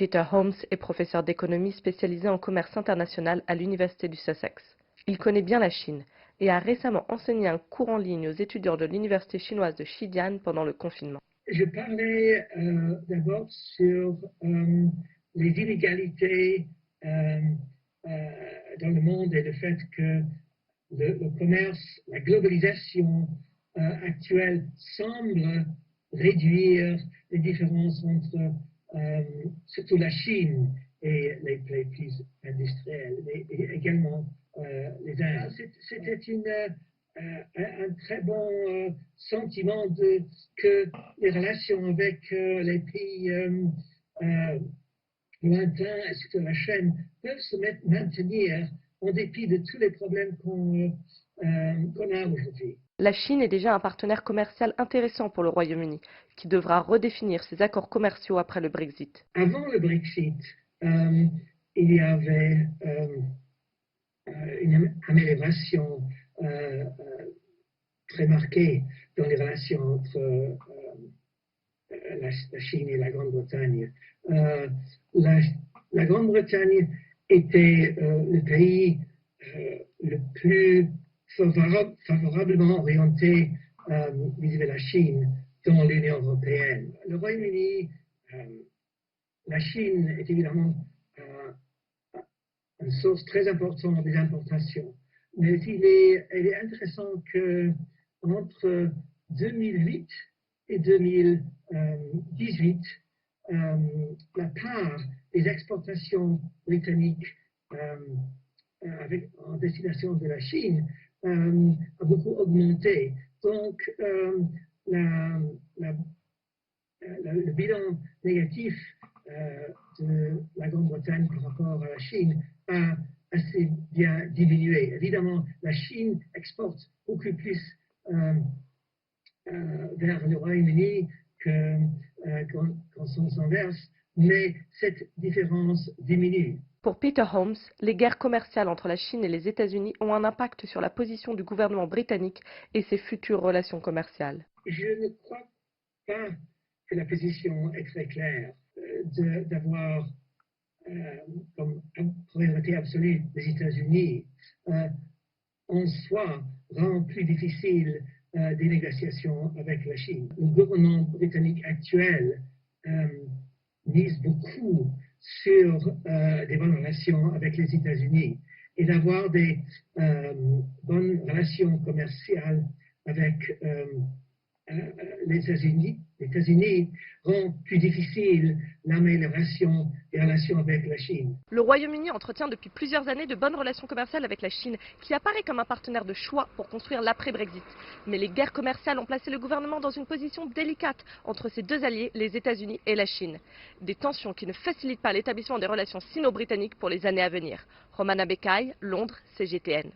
Peter Holmes est professeur d'économie spécialisé en commerce international à l'Université du Sussex. Il connaît bien la Chine et a récemment enseigné un cours en ligne aux étudiants de l'université chinoise de Xidian pendant le confinement. Je parlais d'abord sur les inégalités dans le monde et le fait que le commerce, la globalisation actuelle semble réduire les différences entre surtout la Chine et les pays industriels, et également les Indes. C'était un très bon sentiment que les relations avec les pays lointains et surtout la Chine peuvent se maintenir en dépit de tous les problèmes qu'on a aujourd'hui. La Chine est déjà un partenaire commercial intéressant pour le Royaume-Uni, qui devra redéfinir ses accords commerciaux après le Brexit. Avant le Brexit, il y avait une amélioration très marquée dans les relations entre la Chine et la Grande-Bretagne. La Grande-Bretagne était le pays le plus favorablement orienté vis-à-vis de la Chine dans l'Union européenne. Le Royaume-Uni, la Chine est évidemment une source très importante des importations. Mais il est intéressant qu'entre 2008 et 2018, la part des exportations britanniques en destination de la Chine a beaucoup augmenté. Donc, le bilan négatif de la Grande-Bretagne par rapport à la Chine a assez bien diminué. Évidemment, la Chine exporte beaucoup plus vers le Royaume-Uni qu'en sens inverse, mais cette différence diminue. Pour Peter Holmes, les guerres commerciales entre la Chine et les États-Unis ont un impact sur la position du gouvernement britannique et ses futures relations commerciales. Je ne crois pas que la position est très claire d'avoir comme priorité absolue les États-Unis en soi rend plus difficile des négociations avec la Chine. Le gouvernement britannique actuel mise beaucoup sur des bonnes relations avec les États-Unis et d'avoir des bonnes relations commerciales avec les États-Unis rend plus difficile l'amélioration des relations avec la Chine. Le Royaume-Uni entretient depuis plusieurs années de bonnes relations commerciales avec la Chine, qui apparaît comme un partenaire de choix pour construire l'après-Brexit. Mais les guerres commerciales ont placé le gouvernement dans une position délicate entre ses deux alliés, les États-Unis et la Chine. Des tensions qui ne facilitent pas l'établissement des relations sino-britanniques pour les années à venir. Romana Becaille, Londres, CGTN.